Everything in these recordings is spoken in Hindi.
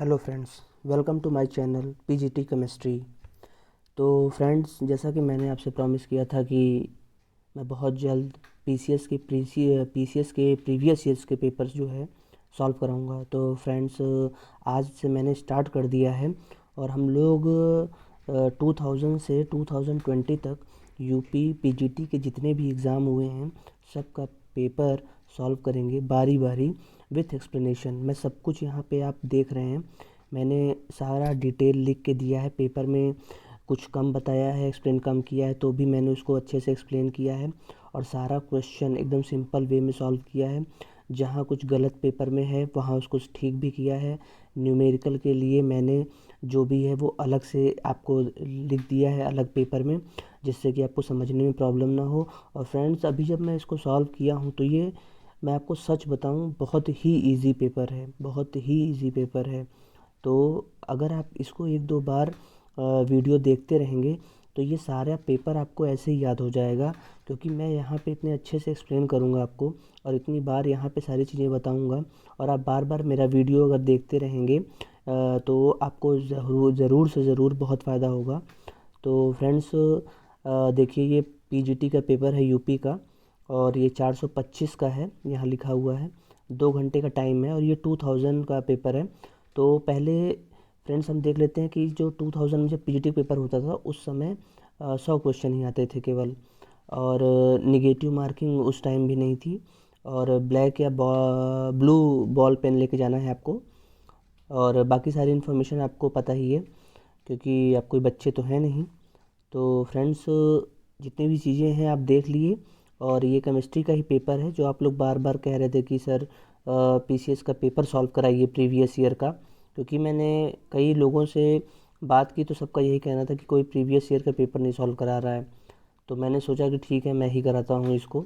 Hello friends, welcome to my channel PGT chemistry. तो फ्रेंड्स, जैसा कि मैंने आपसे प्रॉमिस किया था कि मैं बहुत जल्द पीसीएस के प्रीवियस ईयर्स के पेपर्स जो है सॉल्व कराऊंगा। तो फ्रेंड्स, आज से मैंने स्टार्ट कर दिया है और हम लोग 2000 से 2020 तक यूपी पीजीटी के जितने भी एग्ज़ाम हुए हैं सबका पेपर सॉल्व करेंगे बारी बारी विथ एक्सप्लेनेशन। मैं सब कुछ यहाँ पे आप देख रहे हैं, मैंने सारा डिटेल लिख के दिया है पेपर में। कुछ कम बताया है, एक्सप्लेन कम किया है, तो भी मैंने उसको अच्छे से एक्सप्लेन किया है और सारा क्वेश्चन एकदम सिंपल वे में सॉल्व किया है। जहाँ कुछ गलत पेपर में है वहाँ उसको ठीक भी किया है। न्यूमेरिकल के लिए मैंने जो भी है वो अलग से आपको लिख दिया है अलग पेपर में, जिससे कि आपको समझने में प्रॉब्लम ना हो। और फ्रेंड्स, अभी जब मैं इसको सॉल्व किया हूँ तो ये मैं आपको सच बताऊँ बहुत ही इजी पेपर है, बहुत ही इजी पेपर है। तो अगर आप इसको एक दो बार वीडियो देखते रहेंगे तो ये सारा पेपर आपको ऐसे ही याद हो जाएगा, क्योंकि मैं यहाँ पे इतने अच्छे से एक्सप्लेन करूँगा आपको और इतनी बार यहाँ पे सारी चीज़ें बताऊँगा। और आप बार बार मेरा वीडियो अगर देखते रहेंगे तो आपको ज़रूर से ज़रूर बहुत फ़ायदा होगा। तो फ्रेंड्स, देखिए, ये पीजीटी का पेपर है यूपी का और ये 425 का है, यहाँ लिखा हुआ है। 2 घंटे का टाइम है और ये 2000 का पेपर है। तो पहले फ्रेंड्स हम देख लेते हैं कि जो 2000 में जब पीजीटी पेपर होता था उस समय 100 क्वेश्चन ही आते थे केवल, और निगेटिव मार्किंग उस टाइम भी नहीं थी, और ब्लैक या ब्लू बॉल पेन लेके जाना है आपको। और बाकी सारी इन्फॉर्मेशन आपको पता ही है, क्योंकि आप कोई बच्चे तो हैं नहीं। तो फ्रेंड्स, जितनी भी चीज़ें हैं आप देख लिए। और ये केमिस्ट्री का ही पेपर है जो आप लोग बार बार कह रहे थे कि सर पीसीएस का पेपर सॉल्व कराइए प्रीवियस ईयर का, क्योंकि मैंने कई लोगों से बात की तो सबका यही कहना था कि कोई प्रीवियस ईयर का पेपर नहीं सॉल्व करा रहा है। तो मैंने सोचा कि ठीक है, मैं ही कराता हूँ इसको।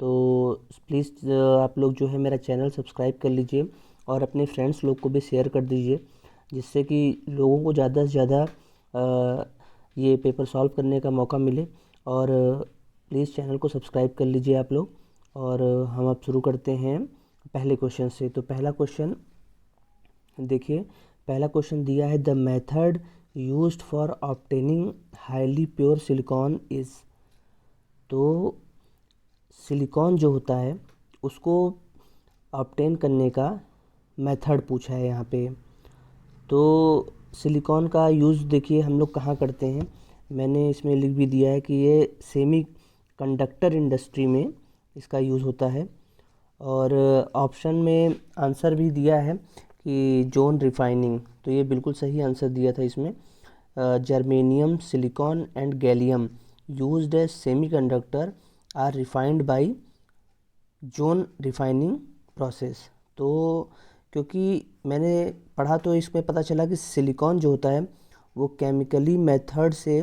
तो प्लीज़ आप लोग जो है मेरा चैनल सब्सक्राइब कर लीजिए और अपने फ्रेंड्स लोग को भी शेयर कर दीजिए, जिससे कि लोगों को ज़्यादा से ज़्यादा ये पेपर सॉल्व करने का मौका मिले। और प्लीज़ चैनल को सब्सक्राइब कर लीजिए आप लोग। और हम अब शुरू करते हैं पहले क्वेश्चन से। तो पहला क्वेश्चन देखिए, पहला क्वेश्चन दिया है, the method used for obtaining highly pure silicon is. तो सिलिकॉन जो होता है उसको ऑब्टेन करने का मेथड पूछा है यहाँ पे। तो सिलिकॉन का यूज़ देखिए हम लोग कहाँ करते हैं, मैंने इसमें लिख भी दिया है कि ये सेमी कंडक्टर इंडस्ट्री में इसका यूज़ होता है। और ऑप्शन में आंसर भी दिया है कि जोन रिफाइनिंग, तो ये बिल्कुल सही आंसर दिया था इसमें। Germanium, silicon and gallium used as semiconductor are refined by zone refining process. तो क्योंकि मैंने पढ़ा तो इसमें पता चला कि सिलिकॉन जो होता है वो केमिकली मेथड से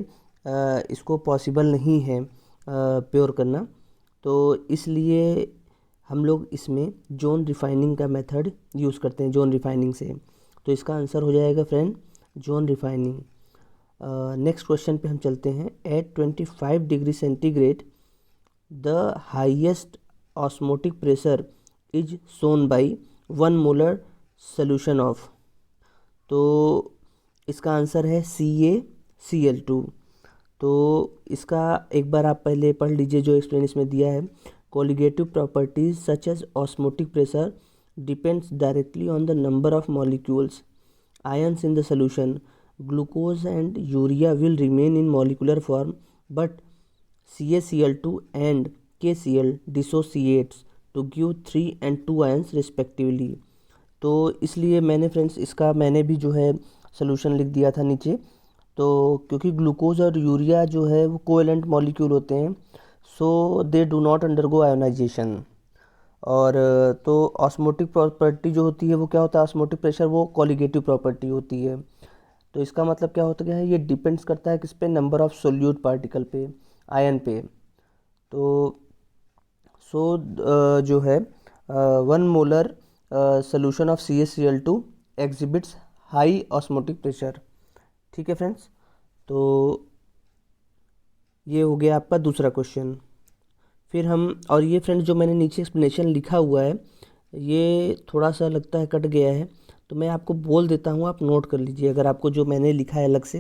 इसको पॉसिबल नहीं है प्योर करना, तो इसलिए हम लोग इसमें जोन रिफाइनिंग का मेथड यूज़ करते हैं, जोन रिफाइनिंग से। तो इसका आंसर हो जाएगा friend zone refining. Next question पे हम चलते हैं। At 25 degree centigrade the highest osmotic pressure is shown by 1 molar solution of. तो इसका आंसर है CaCl2। तो इसका एक बार आप पहले पढ़ लीजिए जो एक्सप्लेन इसमें दिया है। Colligative properties such as osmotic pressure depends directly on the number of molecules ions in the solution. Glucose and urea will remain in molecular form, but CaCl2 and KCl dissociates to give 3 and 2 ions respectively. तो इसलिए मैंने फ्रेंड्स इसका मैंने भी जो है सोल्यूशन लिख दिया था नीचे। तो क्योंकि ग्लूकोज और यूरिया जो है वो कोवेलेंट मॉलिक्यूल होते हैं, so they do not undergo ionization. और तो ऑस्मोटिक प्रॉपर्टी जो होती है वो क्या होता है, ऑस्मोटिक प्रेशर वो कॉलिगेटिव प्रॉपर्टी होती है। तो इसका मतलब क्या होता है, ये डिपेंड्स करता है किस पे, नंबर ऑफ सोल्यूट पार्टिकल पे, आयन पे। तो जो है 1 molar solution of CaCl2 exhibits high osmotic pressure. ठीक है फ्रेंड्स, तो ये हो गया आपका दूसरा क्वेश्चन। फिर हम, और ये फ्रेंड्स जो मैंने नीचे एक्सप्लेनेशन लिखा हुआ है ये थोड़ा सा लगता है कट गया है, तो मैं आपको बोल देता हूँ, आप नोट कर लीजिए अगर आपको जो मैंने लिखा है अलग से,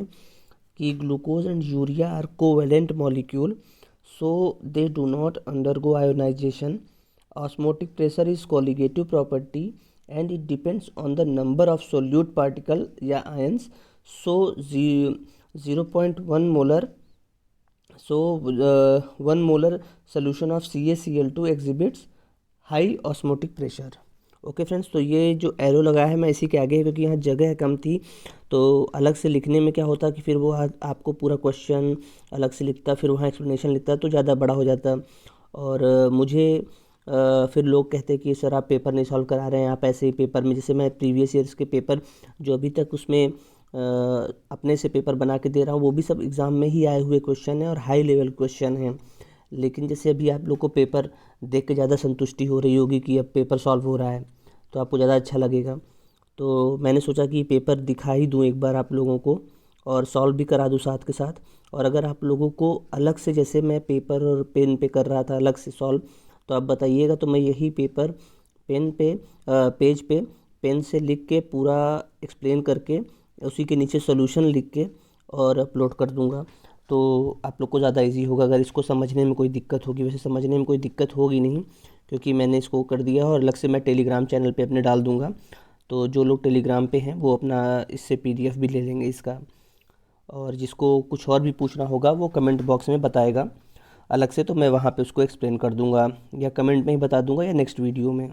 कि glucose and urea are covalent molecule, so they do not undergo ionization, osmotic pressure is colligative property and it depends on the number of solute particle या ions, so 0.1 molar, so 1 molar solution of CaCl2 exhibits high osmotic pressure. Okay friends, तो ये जो एरो लगाया है मैं इसी के आगे, क्योंकि यहाँ जगह कम थी तो अलग से लिखने में क्या होता कि फिर वो आपको पूरा क्वेश्चन अलग से लिखता, फिर वहाँ एक्सप्लेनेशन लिखता तो ज़्यादा बड़ा हो जाता। और मुझे फिर लोग कहते कि सर आप पेपर नहीं सॉल्व करा रहे हैं, आप ऐसे ही पेपर में, जैसे मैं प्रीवियस ईयर्स के पेपर जो अभी तक उसमें अपने से पेपर बना के दे रहा हूँ वो भी सब एग्ज़ाम में ही आए हुए क्वेश्चन हैं और हाई लेवल क्वेश्चन हैं। लेकिन जैसे अभी आप लोग को पेपर देख के ज़्यादा संतुष्टि हो रही होगी कि अब पेपर सॉल्व हो रहा है तो आपको ज़्यादा अच्छा लगेगा, तो मैंने सोचा कि पेपर दिखा ही दूँ एक बार आप लोगों को और सॉल्व भी करा दूँ साथ के साथ। और अगर आप लोगों को अलग से, जैसे मैं पेपर और पेन पे कर रहा था अलग से सॉल्व, तो आप बताइएगा तो मैं यही पेपर पेन पे पेज पे पेन से लिख के पूरा एक्सप्लेन करके उसी के नीचे सॉल्यूशन लिख के और अपलोड कर दूंगा, तो आप लोग को ज़्यादा इजी होगा। अगर इसको समझने में कोई दिक्कत होगी, वैसे समझने में कोई दिक्कत होगी नहीं क्योंकि मैंने इसको कर दिया और अलग से मैं टेलीग्राम चैनल पे अपने डाल दूंगा, तो जो लोग टेलीग्राम पे हैं वो अपना इससे PDF भी ले लेंगे इसका। और जिसको कुछ और भी पूछना होगा वो कमेंट बॉक्स में बताएगा अलग से, तो मैं वहाँ पे उसको एक्सप्लेन कर दूंगा या कमेंट में ही बता दूंगा या नेक्स्ट वीडियो में।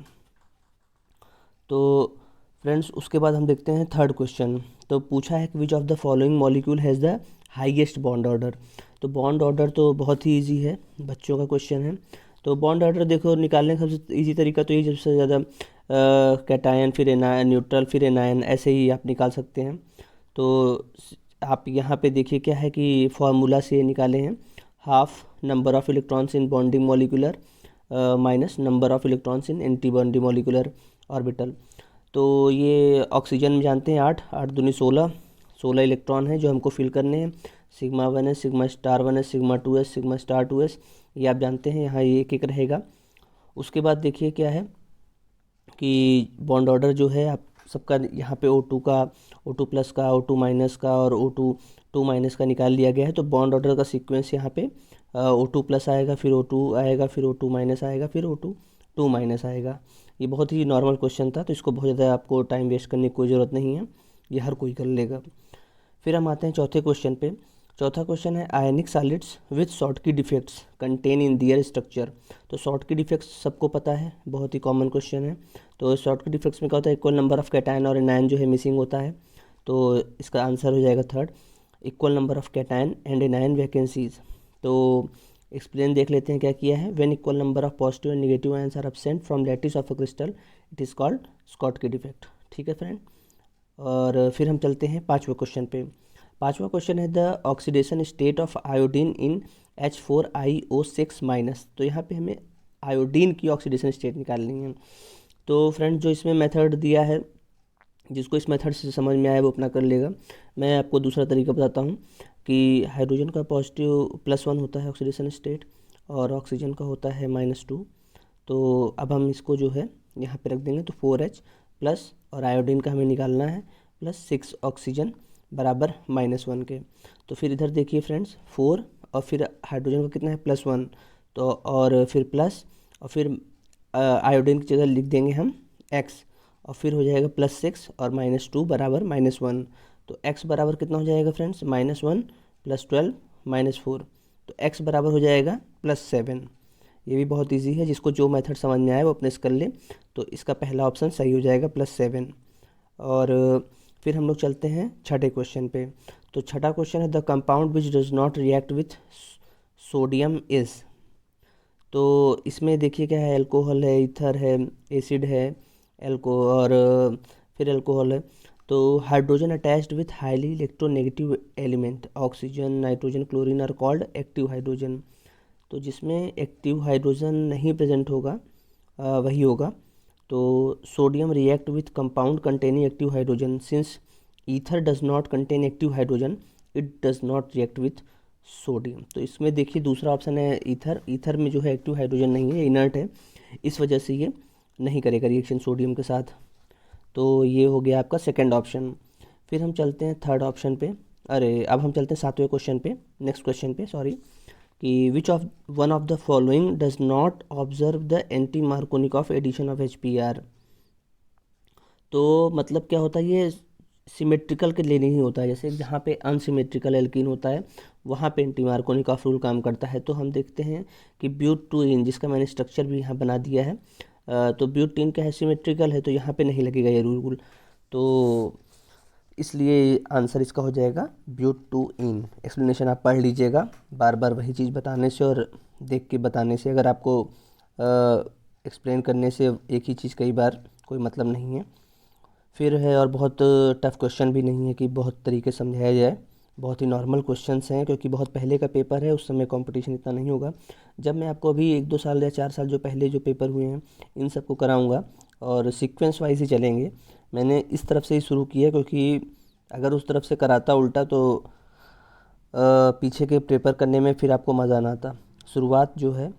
तो फ्रेंड्स उसके बाद हम देखते हैं थर्ड क्वेश्चन। तो पूछा है कि which of the following molecule has the highest bond order. तो बॉन्ड ऑर्डर तो बहुत ही इजी है, बच्चों का क्वेश्चन है। तो बॉन्ड ऑर्डर देखो निकालने का सबसे इजी तरीका तो ये, सबसे ज़्यादा कैटायन फिर एनायन, न्यूट्रल फिर एनायन, ऐसे ही आप निकाल सकते हैं। तो आप यहाँ पे देखिए क्या है कि फार्मूला से निकाले हैं, half number of electrons in bonding molecular minus number of electrons in anti bonding molecular orbital. तो ये ऑक्सीजन में जानते हैं 8 दूनी 16 इलेक्ट्रॉन है जो हमको फिल करने हैं, sigma 1s, sigma star 1s, sigma 2s, sigma star 2s, ये आप जानते हैं, यहाँ ये एक एक रहेगा। उसके बाद देखिए क्या है कि बॉन्ड ऑर्डर जो है आप सबका यहाँ पे O2 का, O2 प्लस का, O2 माइनस का और O2 माइनस का निकाल लिया गया है। तो बॉन्ड ऑर्डर का सीक्वेंस यहाँ पे O2 प्लस आएगा, फिर O2 आएगा, फिर O2 माइनस आएगा, फिर O2 माइनस आएगा। ये बहुत ही नॉर्मल क्वेश्चन था तो इसको बहुत ज़्यादा आपको टाइम वेस्ट करने की कोई ज़रूरत नहीं है, ये हर कोई कर लेगा। फिर हम आते हैं चौथे क्वेश्चन पे। चौथा क्वेश्चन है ionic solids with Schottky defects contain in their structure. तो शॉर्टकी डिफेक्ट्स सबको पता है, बहुत ही कॉमन क्वेश्चन है। तो शॉर्टकी डिफेक्ट्स में क्या होता है, इक्वल नंबर ऑफ कैटायन और एनायन जो है मिसिंग होता है, तो इसका आंसर हो जाएगा third, equal number of cation and anion vacancies. तो एक्सप्लेन देख लेते हैं क्या किया है। When equal number of positive and negative ions are absent from lattice of a crystal it is called Schottky defect. ठीक है फ्रेंड, और फिर हम चलते हैं पाँचवें क्वेश्चन पे। पाँचवा क्वेश्चन है the oxidation state of iodine in H4IO6 minus. तो यहाँ पे हमें आयोडीन की ऑक्सीडेशन स्टेट निकालनी है। तो फ्रेंड जो इसमें मेथड दिया है, जिसको इस मेथड से समझ में आया वो अपना कर लेगा। मैं आपको दूसरा तरीका बताता हूँ कि हाइड्रोजन का पॉजिटिव +1 होता है ऑक्सीडेशन स्टेट और ऑक्सीजन का होता है -2। तो अब हम इसको जो है यहाँ पे रख देंगे, तो 4H प्लस और आयोडीन का हमें निकालना है +6 ऑक्सीजन बराबर -1 के। तो फिर इधर देखिए फ्रेंड्स 4 और फिर हाइड्रोजन का कितना है +1, तो और फिर प्लस और फिर आयोडीन की जगह लिख देंगे हम X और फिर हो जाएगा +6 और -2 बराबर -1। तो x बराबर कितना हो जाएगा फ्रेंड्स, -1 + 12 -4, तो x बराबर हो जाएगा +7। ये भी बहुत इजी है, जिसको जो मेथड समझ में आए वो अपने से कर ले। तो इसका पहला ऑप्शन सही हो जाएगा +7। और फिर हम लोग चलते हैं छठे क्वेश्चन पे। तो छठा क्वेश्चन है the compound which does not react with sodium is. तो इसमें देखिए क्या है, एल्कोहल है, ईथर है, एसिड है, और फिर एल्कोहल है। तो hydrogen attached with highly electronegative element oxygen, nitrogen, chlorine are called active hydrogen. तो जिसमें एक्टिव हाइड्रोजन नहीं प्रेजेंट होगा वही होगा। तो sodium react with compound containing active hydrogen, since ether does not contain active hydrogen it does not react with sodium. तो इसमें देखिए दूसरा ऑप्शन है ईथर में जो है एक्टिव हाइड्रोजन नहीं है, इनर्ट है, इस वजह से ये नहीं करेगा रिएक्शन सोडियम के साथ। तो ये हो गया आपका सेकंड ऑप्शन। फिर हम चलते हैं थर्ड ऑप्शन पे, अरे अब हम चलते हैं सातवें क्वेश्चन पे, नेक्स्ट क्वेश्चन पे सॉरी, कि which of one of the following does not observe the anti Markovnikov addition of HBr। तो मतलब क्या होता है, ये सिमेट्रिकल के लिए नहीं होता है, जैसे जहाँ पे अनसिमेट्रिकल एल्कीन होता है वहाँ पे एंटी मार्कोनिकॉफ रूल काम करता है। तो हम देखते हैं कि ब्यूटीन, जिसका मैंने स्ट्रक्चर भी यहाँ बना दिया है, तो ब्यूटीन क्या है, सिमेट्रिकल है, तो यहाँ पे नहीं लगेगा ये रूल। तो इसलिए आंसर इसका हो जाएगा ब्यूटीन। एक्सप्लेनेशन आप पढ़ लीजिएगा, बार बार वही चीज़ बताने से और देख के बताने से, अगर आपको एक्सप्लेन करने से एक ही चीज़ कई बार कोई मतलब नहीं है। फिर है, और बहुत टफ क्वेश्चन भी नहीं है कि बहुत तरीके से समझाया जाए, बहुत ही नॉर्मल क्वेश्चंस हैं, क्योंकि बहुत पहले का पेपर है, उस समय कंपटीशन इतना नहीं होगा। जब मैं आपको अभी 1-2 साल या 4 साल जो पहले जो पेपर हुए हैं इन सबको कराऊंगा, और सीक्वेंस वाइज ही चलेंगे। मैंने इस तरफ से ही शुरू किया, क्योंकि अगर उस तरफ से कराता उल्टा तो पीछे के पेपर करने में फिर आपको मज़ा ना आता। शुरुआत जो है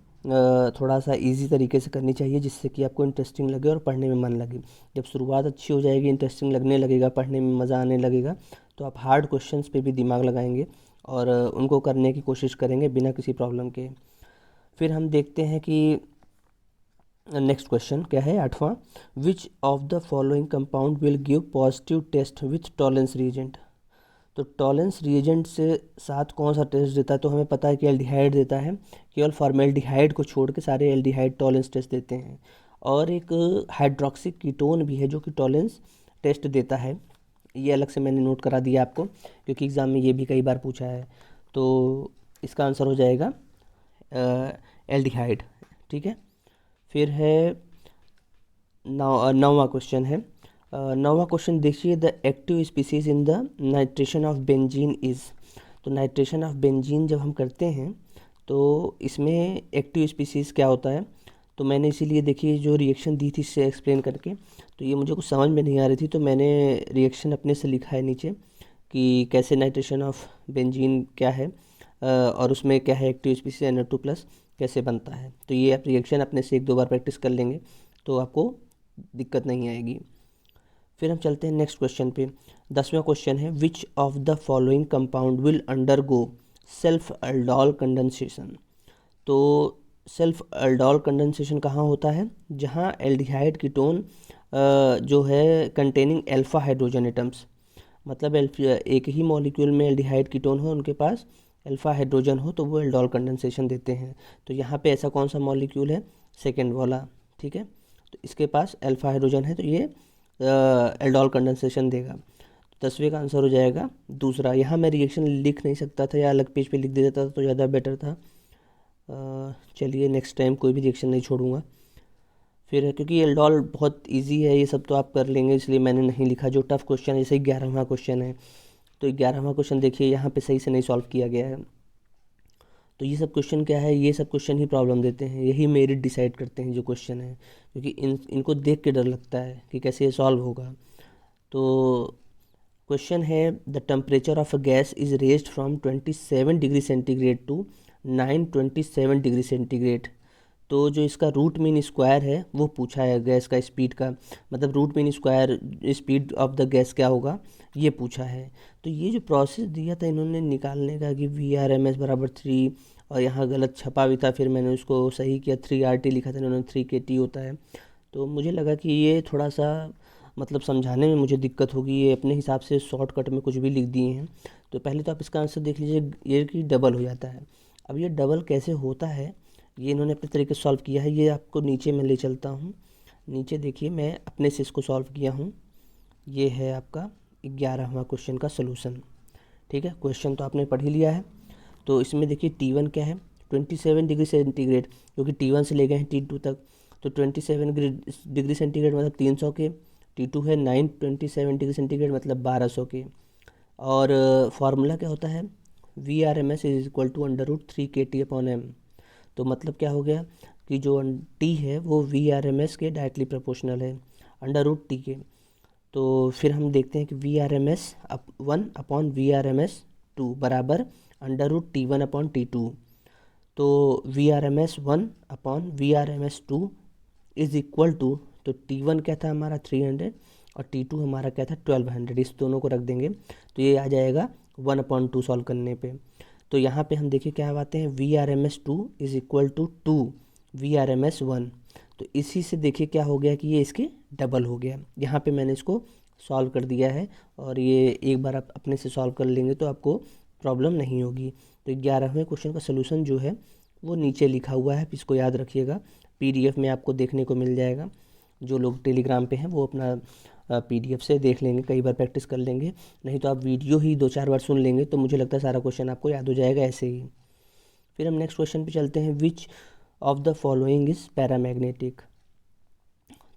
थोड़ा सा इजी तरीके से करनी चाहिए, जिससे कि आपको इंटरेस्टिंग लगे और पढ़ने में मन लगे। जब शुरुआत अच्छी हो जाएगी, इंटरेस्टिंग लगने लगेगा, पढ़ने में मज़ा आने लगेगा, तो आप हार्ड क्वेश्चंस पे भी दिमाग लगाएंगे और उनको करने की कोशिश करेंगे बिना किसी प्रॉब्लम के। फिर हम देखते हैं कि नेक्स्ट क्वेश्चन क्या है, आठवां, which of the following compound will give positive test with Tollens reagent. तो टॉलेंस रिएजेंट से साथ कौन सा टेस्ट देता है, तो हमें पता है कि एल्डिहाइड देता है, केवल फॉर्मेल्डिहाइड को छोड़ के सारे एल्डिहाइड टॉलेंस टेस्ट देते हैं। और एक हाइड्रोक्सी कीटोन भी है जो कि टॉलेंस टेस्ट देता है, ये अलग से मैंने नोट करा दिया आपको, क्योंकि एग्ज़ाम में ये भी कई बार पूछा है। तो इसका आंसर हो जाएगा एल्डिहाइड, ठीक है। फिर है नौवां क्वेश्चन है, नौवां क्वेश्चन देखिए, the active species in the nitration of benzene is. तो नाइट्रेशन ऑफ बेंजीन जब हम करते हैं तो इसमें एक्टिव स्पीसीज़ क्या होता है, तो मैंने इसीलिए देखिए जो रिएक्शन दी थी इससे एक्सप्लेन करके, तो ये मुझे कुछ समझ में नहीं आ रही थी, तो मैंने रिएक्शन अपने से लिखा है नीचे कि कैसे नाइट्रेशन ऑफ बेंजीन क्या है, और उसमें क्या है एक्टिव स्पीसीज NO2+ कैसे बनता है। तो ये आप रिएक्शन अपने से 1-2 बार प्रैक्टिस कर लेंगे तो आपको दिक्कत नहीं आएगी। फिर हम चलते हैं नेक्स्ट क्वेश्चन पे। 10वां क्वेश्चन है, विच of the following compound will undergo self aldol condensation. तो सेल्फ अल्डोल कंडेंसेशन कहाँ होता है, जहाँ एल्डिहाइड कीटोन जो है कंटेनिंग अल्फा हाइड्रोजन एटम्स, मतलब एक ही मॉलिक्यूल में एल्डिहाइड कीटोन हो, उनके पास अल्फा हाइड्रोजन हो, तो वो एल्डोल कंडेंसेशन देते हैं। तो यहाँ पे ऐसा कौन सा मॉलिक्यूल है, सेकेंड वाला, ठीक है। तो इसके पास अल्फा हाइड्रोजन है, तो ये एल्डोल कंडेंसेशन देगा। तो 10वें का आंसर हो जाएगा दूसरा। यहाँ मैं रिएक्शन लिख नहीं सकता था, या अलग पेज पे लिख दे देता तो ज़्यादा बेटर था। चलिए नेक्स्ट टाइम कोई भी रिएक्शन नहीं छोड़ूंगा। फिर क्योंकि एल्डोल बहुत इजी है, ये सब तो आप कर लेंगे, इसलिए मैंने नहीं लिखा। जो टफ क्वेश्चन है, जैसे 11वां क्वेश्चन है, तो 11वां क्वेश्चन देखिए यहाँ पे सही से नहीं सॉल्व किया गया है। तो ये सब क्वेश्चन क्या है, ये सब क्वेश्चन ही प्रॉब्लम देते हैं, यही मेरिट डिसाइड करते हैं जो क्वेश्चन है, क्योंकि इनको देख के डर लगता है कि कैसे ये सॉल्व होगा। तो क्वेश्चन है, the temperature of a gas is raised from 27 degree centigrade to 927 degree centigrade. तो जो इसका रूट मीन स्क्वायर है वो पूछा है गैस का स्पीड का, मतलब root mean square speed of the gas क्या होगा, ये पूछा है। तो ये जो प्रोसेस दिया था इन्होंने निकालने का कि VRMS बराबर 3, और यहाँ गलत छपा भी था, फिर मैंने उसको सही किया, 3RT लिखा था इन्होंने, 3KT होता है। तो मुझे लगा कि ये थोड़ा सा मतलब समझाने में मुझे दिक्कत होगी, ये अपने हिसाब से शॉर्टकट में कुछ भी लिख दिए हैं। तो पहले तो आप इसका आंसर देख लीजिए, ये कि डबल हो जाता है। अब ये डबल कैसे होता है, ये इन्होंने अपने तरीके से सॉल्व किया है, ये आपको नीचे मैं ले चलता हूँ। नीचे देखिए मैं अपने से इसको सॉल्व किया हूँ, ये है आपका 11वां क्वेश्चन का सलूशन, ठीक है। क्वेश्चन तो आपने पढ़ ही लिया है। तो इसमें देखिए T1 क्या है, 27 डिग्री सेंटीग्रेड, क्योंकि T1 से ले गए हैं T2 तक, तो 27 डिग्री सेंटीग्रेड मतलब 300 के, T2 है 927 डिग्री सेंटीग्रेड मतलब 1200 के। और फार्मूला क्या होता है, VRMS is equal to √3KT/m। तो मतलब क्या हो गया कि जो टी है वो VRMS के डायरेक्टली प्रोपोर्शनल है, √T के। तो फिर हम देखते हैं कि VRMS 1/VRMS 2 बराबर √T1/T2। तो VRMS 1/VRMS 2 is equal to, तो T1 क्या था हमारा 300, और T2 हमारा क्या था 1200, इस दोनों को रख देंगे तो ये आ जाएगा 1/2 सॉल्व करने पे। तो यहाँ पे हम देखिए क्या बातें हैं, VRMS2 is equal to 2 VRMS1। तो इसी से देखिए क्या हो गया कि ये इसके डबल हो गया। यहाँ पे मैंने इसको सॉल्व कर दिया है और ये एक बार आप अपने से सॉल्व कर लेंगे तो आपको प्रॉब्लम नहीं होगी। तो 11वें क्वेश्चन का सलूशन जो है वो नीचे लिखा हुआ है, इसको याद रखिएगा, PDF में आपको देखने को मिल जाएगा। जो लोग टेलीग्राम पे हैं वो अपना PDF से देख लेंगे, कई बार प्रैक्टिस कर लेंगे, नहीं तो आप वीडियो ही 2-4 बार सुन लेंगे तो मुझे लगता है सारा क्वेश्चन आपको याद हो जाएगा ऐसे ही। फिर हम नेक्स्ट क्वेश्चन पे चलते हैं, विच of the following is paramagnetic.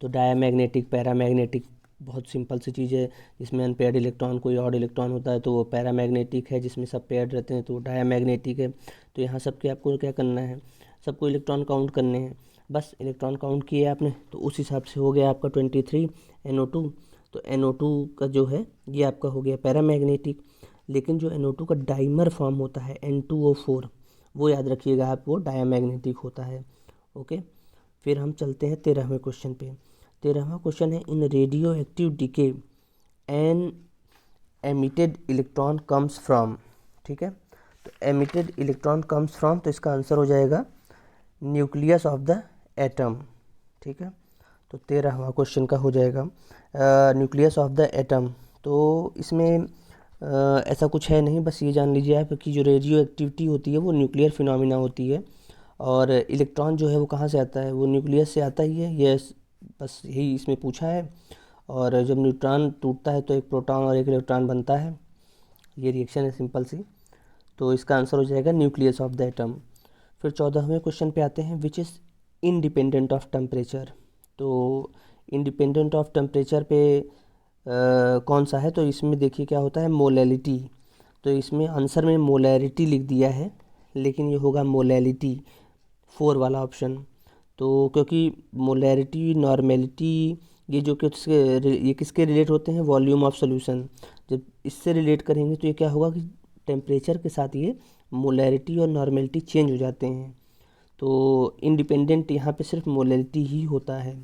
तो डायामैग्नेटिक, पैरामैग्नेटिक बहुत सिंपल सी चीज़ है, जिसमें अनपेयर्ड इलेक्ट्रॉन कोई ऑड इलेक्ट्रॉन होता है तो वो पैरामैग्नेटिक है, जिसमें सब पेयर्ड रहते हैं तो वो डायामैग्नेटिक है। तो यहाँ सबके आपको क्या करना है, सबको इलेक्ट्रॉन काउंट करने हैं, बस इलेक्ट्रॉन काउंट किए आपने तो उस हिसाब से हो गया आपका 23 NO2। तो NO2 का जो है ये आपका हो गया पैरामैग्नेटिक। लेकिन जो NO2 का डाइमर फॉर्म होता है N2O4, वो याद रखिएगा आप, वो डायामैग्नेटिक होता है। ओके, फिर हम चलते हैं 13वें क्वेश्चन पे। 13वां क्वेश्चन है, in radioactive decay an emitted electron comes from. ठीक है, तो एमिटेड इलेक्ट्रॉन कम्स फ्रॉम, तो इसका आंसर हो जाएगा न्यूक्लियस ऑफ द एटम। ठीक है, तो 13वां क्वेश्चन का हो जाएगा न्यूक्लियस ऑफ द एटम। तो इसमें ऐसा कुछ है नहीं, बस ये जान लीजिए आप कि जो रेडियो एक्टिविटी होती है वो न्यूक्लियर फिनोमिना होती है, और इलेक्ट्रॉन जो है वो कहाँ से आता है, वो न्यूक्लियस से आता ही है, ये बस यही इसमें पूछा है। और जब न्यूट्रॉन टूटता है तो एक प्रोटॉन और एक इलेक्ट्रॉन बनता है, ये रिएक्शन है सिंपल सी। तो इसका आंसर हो जाएगा न्यूक्लियस ऑफ द एटम। फिर 14वें क्वेश्चन पे आते हैं, which is independent of temperature. तो इंडिपेंडेंट ऑफ टेम्परेचर पे कौन सा है, तो इसमें देखिए क्या होता है, मोलैलिटी। तो इसमें आंसर में मोलैरिटी लिख दिया है, लेकिन ये होगा मोलैलिटी, 4 वाला ऑप्शन। तो क्योंकि मोलैरिटी, नॉर्मेलिटी, ये जो ये किसके रिलेट होते हैं, वॉल्यूम ऑफ सॉल्यूशन। जब इससे रिलेट करेंगे तो ये क्या होगा कि टेम्परेचर के साथ ये मोलैरिटी और नॉर्मेलिटी चेंज हो जाते हैं। तो इंडिपेंडेंट यहाँ पे सिर्फ मोलैलिटी ही होता है,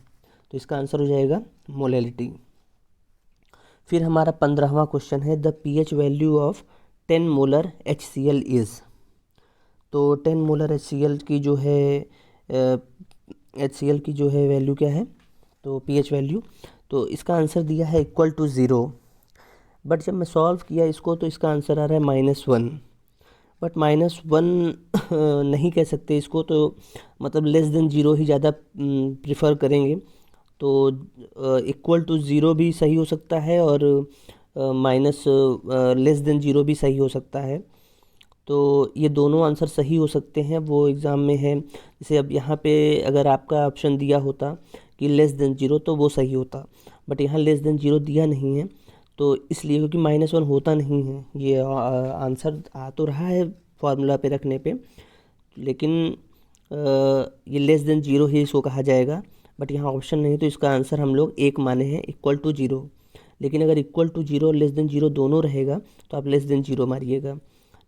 तो इसका आंसर हो जाएगा मोलैलिटी। फिर हमारा 15वां क्वेश्चन है, the pH value of 10 molar HCl is. तो 10 मोलर HCl की जो है HCl की जो है वैल्यू क्या है, तो pH वैल्यू, तो इसका आंसर दिया है इक्वल टू 0। बट जब मैं सॉल्व किया इसको तो इसका आंसर आ रहा है -1। बट -1 नहीं कह सकते इसको, तो मतलब लेस देन 0 ही ज़्यादा प्रिफर करेंगे। तो इक्वल टू 0 भी सही हो सकता है और माइनस लेस देन 0 भी सही हो सकता है। तो ये दोनों आंसर सही हो सकते हैं, वो एग्ज़ाम में है। जैसे अब यहाँ पे अगर आपका ऑप्शन दिया होता कि लेस देन 0 तो वो सही होता, बट यहाँ लेस देन 0 दिया नहीं है, तो इसलिए क्योंकि -1 होता नहीं है, ये आंसर आ तो रहा है फॉर्मूला पे रखने पे, लेकिन ये लेस देन 0 ही इसको कहा जाएगा। बट यहाँ ऑप्शन नहीं, तो इसका आंसर हम लोग 1 माने हैं, इक्वल टू 0। लेकिन अगर इक्वल टू 0 लेस देन 0 दोनों रहेगा तो आप लेस देन 0 मारिएगा।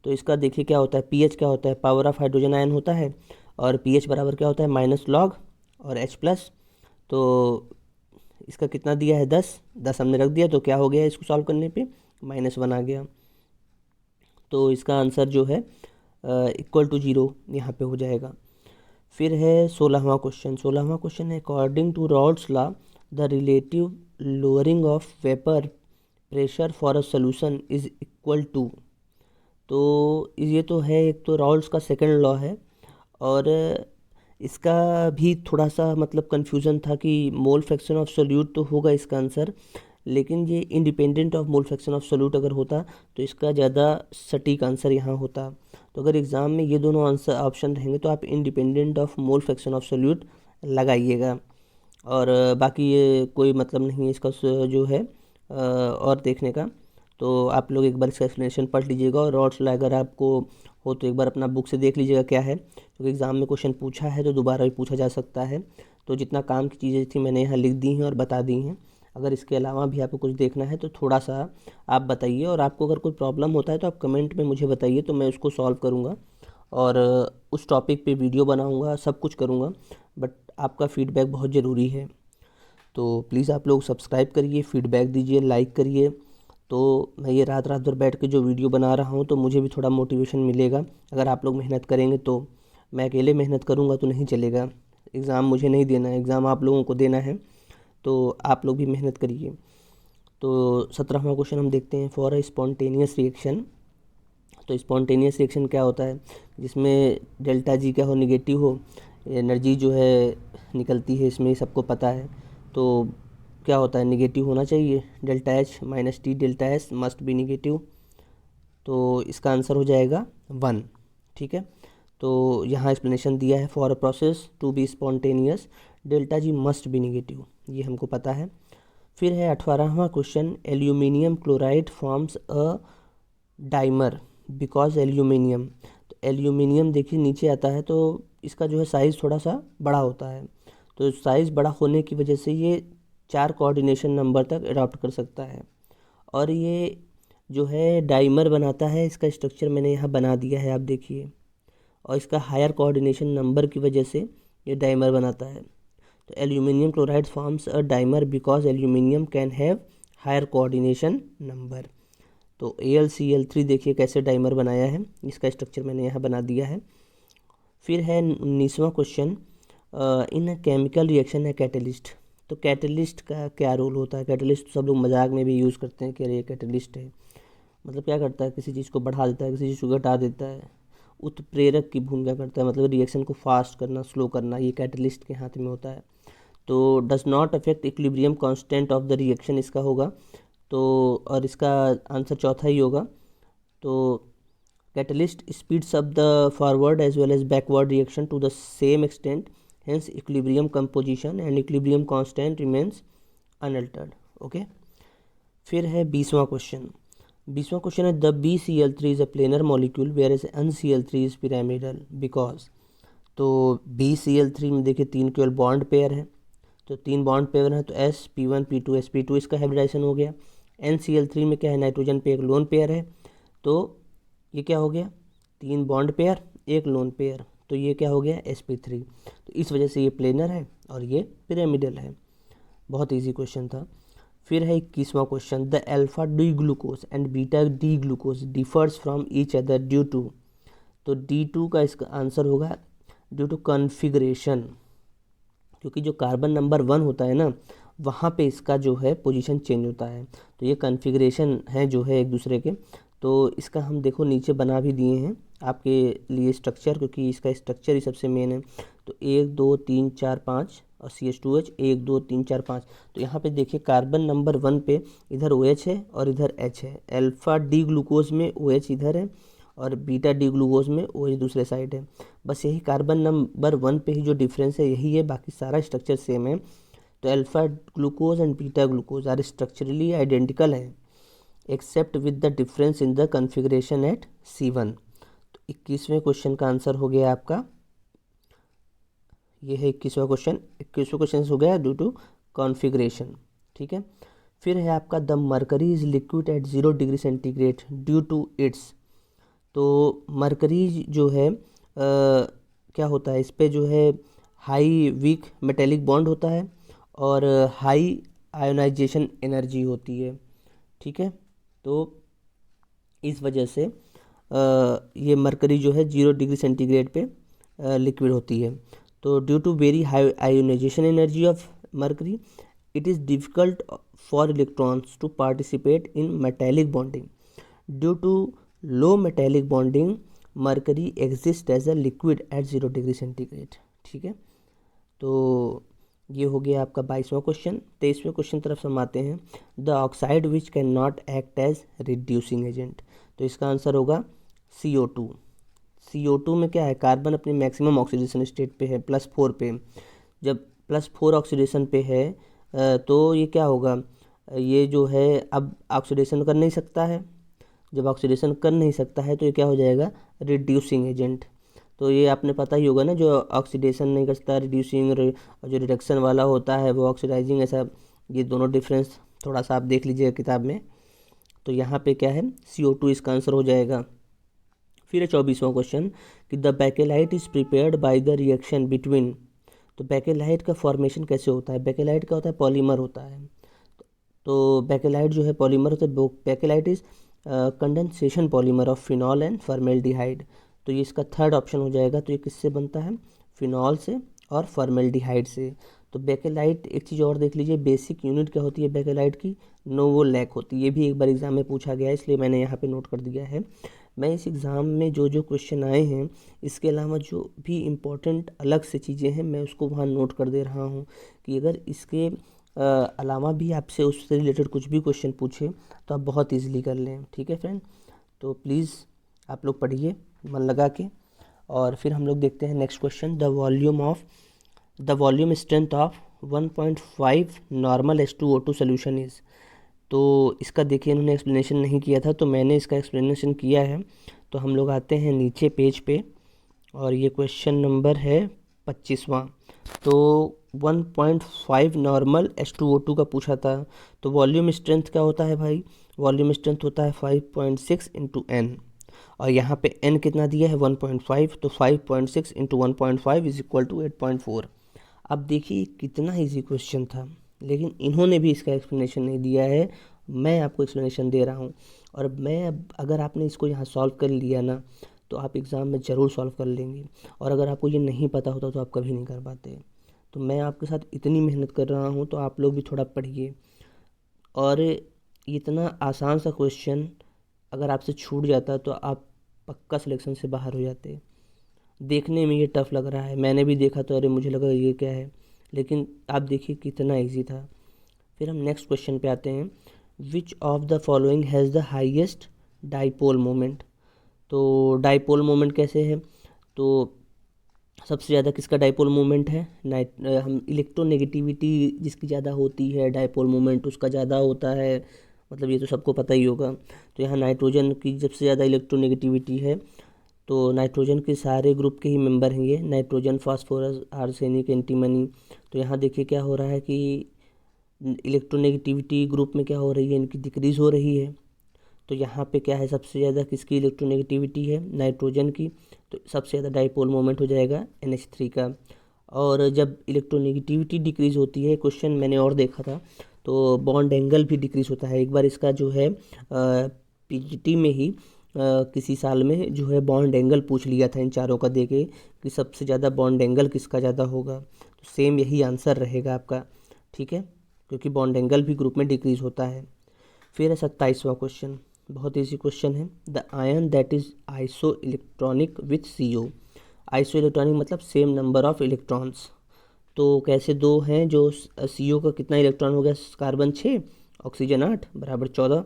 तो इसका देखिए क्या होता है, pH क्या होता है, पावर ऑफ हाइड्रोजन आयन होता है, और pH बराबर क्या होता है, -log और H+। तो इसका कितना दिया है, 10 हमने रख दिया, तो क्या हो गया इसको सॉल्व करने पे, -1 आ गया। तो इसका आंसर जो है इक्वल टू 0 यहाँ पे हो जाएगा। फिर है 16वां क्वेश्चन। 16वां क्वेश्चन है, according to Raoult's law the relative lowering of vapour pressure for a solution is equal to. तो ये तो है, एक तो रॉल्स का सेकंड लॉ है, और इसका भी थोड़ा सा मतलब कन्फ्यूज़न था कि मोल फ्रैक्शन ऑफ सोल्यूट तो होगा इसका आंसर, लेकिन ये independent of mole fraction of solute अगर होता तो इसका ज़्यादा सटीक आंसर यहाँ होता। तो अगर एग्ज़ाम में ये दोनों आंसर ऑप्शन रहेंगे तो आप independent of mole fraction of solute लगाइएगा, और बाकी ये कोई मतलब नहीं है इसका जो है और देखने का। तो आप लोग एक बार इसका एक्सप्लेनेशन पढ़ लीजिएगा, और रॉल्स लॉ अगर आपको हो तो एक बार अपना बुक से देख लीजिएगा क्या है, क्योंकि एग्ज़ाम में क्वेश्चन पूछा है तो दोबारा भी पूछा जा सकता है। तो जितना काम की चीज़ें थी मैंने यहाँ लिख दी हैं और बता दी हैं। अगर इसके अलावा भी आपको कुछ देखना है तो थोड़ा सा आप बताइए, और आपको अगर कोई प्रॉब्लम होता है तो आप कमेंट में मुझे बताइए, तो मैं उसको सॉल्व करूँगा और उस टॉपिक पे वीडियो बनाऊँगा, सब कुछ करूँगा। बट आपका फ़ीडबैक बहुत ज़रूरी है। तो प्लीज़ आप लोग सब्सक्राइब करिए, फीडबैक दीजिए, लाइक करिए। तो मैं ये रात रात भर बैठ के जो वीडियो बना रहा हूँ तो मुझे भी थोड़ा मोटिवेशन मिलेगा। अगर आप लोग मेहनत करेंगे तो, मैं अकेले मेहनत करूँगा तो नहीं चलेगा। एग्ज़ाम मुझे नहीं देना है, एग्ज़ाम आप लोगों को देना है, तो आप लोग भी मेहनत करिए। तो 17वां क्वेश्चन हम देखते हैं, फॉर अ स्पॉन्टेनियस रिएक्शन। तो स्पॉन्टेनियस रिएक्शन क्या होता है, जिसमें डेल्टा जी क्या हो, निगेटिव हो, एनर्जी जो है निकलती है, इसमें सबको पता है। तो क्या होता है, निगेटिव होना चाहिए, delta H minus T delta S must be negative. तो इसका आंसर हो जाएगा 1। ठीक है, तो यहाँ एक्सप्लेनेशन दिया है, for a process to be spontaneous delta G must be negative, ये हमको पता है। फिर है 18वां question, aluminium chloride forms a dimer because aluminium. तो एल्यूमिनियम देखिए नीचे आता है, तो इसका जो है साइज़ थोड़ा सा बड़ा होता है। तो साइज़ बड़ा होने की वजह से ये 4 कोऑर्डिनेशन नंबर तक अडॉप्ट कर सकता है, और ये जो है डाइमर बनाता है। इसका स्ट्रक्चर मैंने यहाँ बना दिया है, आप देखिए, और इसका हायर कोऑर्डिनेशन नंबर की वजह से ये डाइमर बनाता है। तो aluminium chloride forms a dimer because aluminium can have higher coordination number. तो AlCl3 देखिए कैसे डाइमर बनाया है, इसका स्ट्रक्चर मैंने यहाँ बना दिया है। फिर है 19वां क्वेश्चन, इन केमिकल रिएक्शन है कैटलिस्ट। तो कैटलिस्ट का क्या रोल होता है, कैटलिस्ट सब लोग मजाक में भी यूज़ करते हैं कि अरे ये कैटलिस्ट है, मतलब क्या करता है, किसी चीज़ को बढ़ा देता है, किसी चीज़ को घटा देता है, उत्प्रेरक की भूमिका करता है, मतलब रिएक्शन को फास्ट करना, स्लो करना, ये कैटलिस्ट के हाथ में होता है। तो does not affect equilibrium constant of the reaction, इसका होगा। तो और इसका आंसर चौथा ही होगा। तो catalyst speeds up the forward as well as backward reaction to the same extent, hence equilibrium composition and equilibrium constant remains unaltered. Okay, फिर है 20वां क्वेश्चन। 20वां क्वेश्चन है, the BCl3 is a planar molecule whereas NCl3 is pyramidal because. तो BCl3 में देखिए 3 केवल बॉन्ड पेयर है, तो 3 बॉन्ड पेयर है, तो sp1p2 इसका हाइब्रिडाइजेशन हो गया। NCl3 में क्या है, नाइट्रोजन पे एक लोन पेयर है, तो ये क्या हो गया, 3 बॉन्ड पेयर एक लोन पेयर, तो ये क्या हो गया sp3। तो इस वजह से ये प्लेनर है और ये पिरामिडल है। बहुत इजी क्वेश्चन था। फिर है 21वां question, the alpha D glucose and beta D glucose differs from each other due to. तो D2 का इसका आंसर होगा ड्यू टू कॉन्फ़िगरेशन, क्योंकि जो कार्बन नंबर 1 होता है ना, वहाँ पे इसका जो है पोजीशन चेंज होता है। तो ये कॉन्फ़िगरेशन है जो है एक दूसरे के। तो इसका हम देखो नीचे बना भी दिए हैं आपके लिए स्ट्रक्चर, क्योंकि इसका स्ट्रक्चर ही सबसे मेन है। तो 1 2 3 4 5 और CH2H 1 2 3 4 5। तो यहाँ पे देखिए कार्बन नंबर 1 पे इधर OH है और इधर H है। अल्फ़ा डी ग्लूकोज में OH इधर है और बीटा डी ग्लूकोज में OH दूसरे साइड है। बस यही कार्बन नंबर 1 पे ही जो डिफरेंस है यही है, बाकी सारा स्ट्रक्चर सेम है। तो alpha glucose and beta glucose are structurally identical हैं except with the difference in the configuration at C1। तो 21वें क्वेश्चन का आंसर हो गया आपका, ये है 21वां क्वेश्चन। 21वां क्वेश्चन हो गया ड्यू टू कॉन्फ़िगरेशन। ठीक है, फिर है आपका, the mercury is liquid at 0 degree centigrade due to its. तो मरकरी जो है क्या होता है, इस पे जो है हाई वीक मेटेलिक बॉन्ड होता है और हाई आयोनाइजेशन एनर्जी होती है। ठीक है, तो इस वजह से ये मरकरी जो है 0 डिग्री सेंटीग्रेड पे लिक्विड होती है। तो due to very high ionisation energy of mercury, it is difficult for electrons to participate in metallic bonding. Due to low metallic bonding mercury exist as a liquid at 0 degree centigrade. ठीक है, तो ये हो गया आपका 22वां क्वेश्चन। 23वें क्वेश्चन तरफ हम आते हैं, the oxide which can not act as reducing agent. तो इसका आंसर होगा CO2। CO2 में क्या है, कार्बन अपने मैक्सिमम ऑक्सीडेशन स्टेट पे है +4 पे। जब +4 ऑक्सीडेशन पे है तो ये क्या होगा, ये जो है अब ऑक्सीडेशन कर नहीं सकता है। जब ऑक्सीडेशन कर नहीं सकता है तो ये क्या हो जाएगा, रिड्यूसिंग एजेंट। तो ये आपने पता ही होगा ना, जो ऑक्सीडेशन नहीं कर सकता, रिड्यूसिंग, जो रिडक्शन वाला होता है वो ऑक्सीडाइजिंग, ऐसा ये दोनों डिफरेंस थोड़ा सा आप देख लीजिएगा किताब में। तो यहाँ पे क्या है, CO2 इसका आंसर हो जाएगा। फिर 24वां क्वेश्चन कि the Bakelite is prepared by the reaction between. तो बेकेलाइट का फॉर्मेशन कैसे होता है? बेकेलाइट का होता है पॉलीमर होता है। तो बेकेलाइट जो है पॉलीमर होता है। Bakelite is condensation polymer of phenol and formaldehyde. तो ये इसका थर्ड ऑप्शन हो जाएगा। तो ये किससे बनता है? फिनॉल से और फॉर्मेल्डिहाइड से। तो बेकेलाइट, एक चीज़ और देख लीजिए, बेसिक यूनिट क्या होती है बेकेलाइट की? नोवोलैक होती है। ये भी एक बार एग्जाम में पूछा गया है, इसलिए मैंने यहाँ पे नोट कर दिया है। मैं इस एग्ज़ाम में जो जो क्वेश्चन आए हैं, इसके अलावा जो भी इम्पोर्टेंट अलग से चीज़ें हैं, मैं उसको वहाँ नोट कर दे रहा हूँ कि अगर इसके अलावा भी आपसे उससे रिलेटेड कुछ भी क्वेश्चन पूछे तो आप बहुत इजीली कर लें। ठीक है फ्रेंड, तो प्लीज़ आप लोग पढ़िए मन लगा के। और फिर हम लोग देखते हैं next question. The volume strength of 1.5 normal H2O2 solution is. तो इसका देखिए इन्होंने एक्सप्लेनेशन नहीं किया था, तो मैंने इसका एक्सप्लेनेशन किया है। तो हम लोग आते हैं नीचे पेज पे, और ये क्वेश्चन नंबर है 25वां। तो 1.5 नॉर्मल H2O2 का पूछा था। तो वॉल्यूम स्ट्रेंथ क्या होता है भाई? वॉल्यूम स्ट्रेंथ होता है 5.6 इंटू एन, और यहाँ पे n कितना दिया है? 1.5। तो 5.6 इंटू 1.5 इज इक्वल टू 8.4। अब देखिए कितना इजी क्वेश्चन था, लेकिन इन्होंने भी इसका एक्सप्लेनेशन नहीं दिया है। मैं आपको एक्सप्लेनेशन दे रहा हूँ। और अब अगर आपने इसको यहाँ सॉल्व कर लिया ना, तो आप एग्ज़ाम में ज़रूर सॉल्व कर लेंगे। और अगर आपको ये नहीं पता होता तो आप कभी नहीं कर पाते। तो मैं आपके साथ इतनी मेहनत कर रहा हूँ, तो आप लोग भी थोड़ा पढ़िए। और इतना आसान सा क्वेश्चन अगर आपसे छूट जाता तो आप पक्का सिलेक्शन से बाहर हो जाते। देखने में ये टफ़ लग रहा है, मैंने भी देखा तो अरे मुझे लगा ये क्या है, लेकिन आप देखिए कितना इजी था। फिर हम नेक्स्ट क्वेश्चन पे आते हैं। विच of the following has the highest dipole moment? तो डाइपोल मोमेंट कैसे है? तो सबसे ज़्यादा किसका डाइपोल मोमेंट है? हम इलेक्ट्रोनेगेटिविटी जिसकी ज़्यादा होती है, डाइपोल मोमेंट उसका ज़्यादा होता है। मतलब ये तो सबको पता ही होगा। तो यहाँ नाइट्रोजन की सबसे ज़्यादा इलेक्ट्रोनेगेटिविटी है। तो नाइट्रोजन के सारे ग्रुप के ही मेंबर हैं ये, नाइट्रोजन, फास्फोरस, आर्सेनिक, एंटीमनी। तो यहाँ देखिए क्या हो रहा है कि इलेक्ट्रोनेगेटिविटी ग्रुप में क्या हो रही है, इनकी डिक्रीज़ हो रही है। तो यहाँ पे क्या है, सबसे ज़्यादा किसकी इलेक्ट्रोनेगेटिविटी है? नाइट्रोजन की। तो सबसे ज़्यादा डाइपोल मोमेंट हो जाएगा NH3 का। और जब इलेक्ट्रोनेगेटिविटी डिक्रीज़ होती है, क्वेश्चन मैंने और देखा था, तो बॉन्ड एंगल भी डिक्रीज़ होता है। एक बार इसका जो है PGT में ही किसी साल में जो है बॉन्ड एंगल पूछ लिया था इन चारों का देके कि सबसे ज़्यादा बॉन्ड एंगल किसका ज़्यादा होगा। तो सेम यही आंसर रहेगा आपका। ठीक है, क्योंकि बॉन्ड एंगल भी ग्रुप में डिक्रीज़ होता है। फिर है 27वां क्वेश्चन, बहुत ईजी क्वेश्चन है। The ion that is iso electronic with CO। Iso electronic मतलब सेम नंबर ऑफ इलेक्ट्रॉन्स। तो कैसे दो हैं जो CO का कितना इलेक्ट्रॉन हो गया? कार्बन 6, ऑक्सीजन 8 बराबर 14।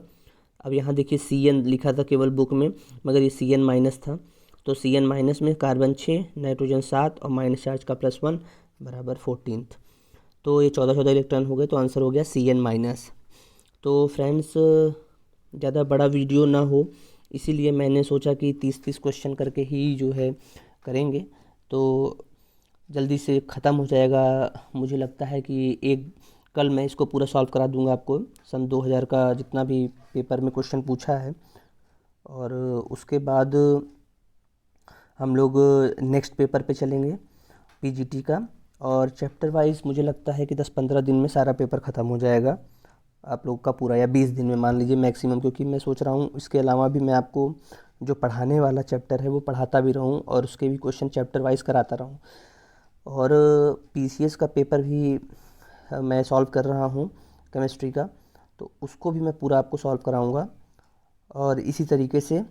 अब यहाँ देखिए CN लिखा था केवल बुक में, मगर ये CN माइनस था। तो CN माइनस में कार्बन 6, नाइट्रोजन 7 और माइनस चार्ज का +1 बराबर 14। तो ये 14 इलेक्ट्रॉन हो गए, तो आंसर हो गया CN माइनस। तो फ्रेंड्स ज़्यादा बड़ा वीडियो ना हो, इसीलिए मैंने सोचा कि 30-30 क्वेश्चन करके ही जो है करेंगे, तो जल्दी से ख़त्म हो जाएगा। मुझे लगता है कि कल मैं इसको पूरा सॉल्व करा दूंगा आपको, सन 2000 का जितना भी पेपर में क्वेश्चन पूछा है। और उसके बाद हम लोग नेक्स्ट पेपर पे चलेंगे PGT का। और चैप्टर वाइज मुझे लगता है कि 10-15 दिन में सारा पेपर ख़त्म हो जाएगा आप लोग का पूरा, या 20 दिन में मान लीजिए मैक्सिमम। क्योंकि मैं सोच रहा हूँ इसके अलावा भी मैं आपको जो पढ़ाने वाला चैप्टर है वो पढ़ाता भी रहूँ, और उसके भी क्वेश्चन चैप्टर वाइज कराता रहूँ। और PCS का पेपर भी मैं सॉल्व कर रहा हूँ केमिस्ट्री का, तो उसको भी मैं पूरा आपको सॉल्व कराऊँगा। और इसी तरीके से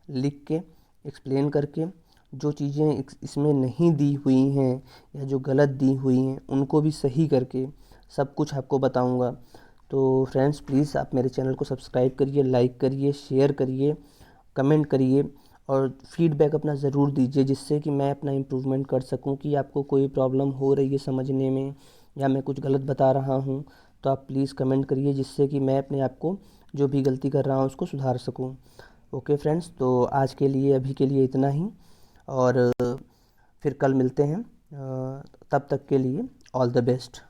लिख के एक्सप्लेन करके जो चीज़ें इसमें नहीं दी हुई हैं या जो गलत दी हुई हैं उनको भी सही करके सब कुछ आपको बताऊंगा। तो फ्रेंड्स प्लीज़ आप मेरे चैनल को सब्सक्राइब करिए, लाइक करिए, शेयर करिए, कमेंट करिए, और फीडबैक अपना ज़रूर दीजिए, जिससे कि मैं अपना इम्प्रूवमेंट कर सकूं। कि आपको कोई प्रॉब्लम हो रही है समझने में, या मैं कुछ गलत बता रहा हूं, तो आप प्लीज़ कमेंट करिए, जिससे कि मैं अपने आप को जो भी गलती कर रहा हूं उसको सुधार सकूं। ओके फ्रेंड्स, तो आज के लिए अभी के लिए इतना ही, और फिर कल मिलते हैं। तब तक के लिए ऑल द बेस्ट।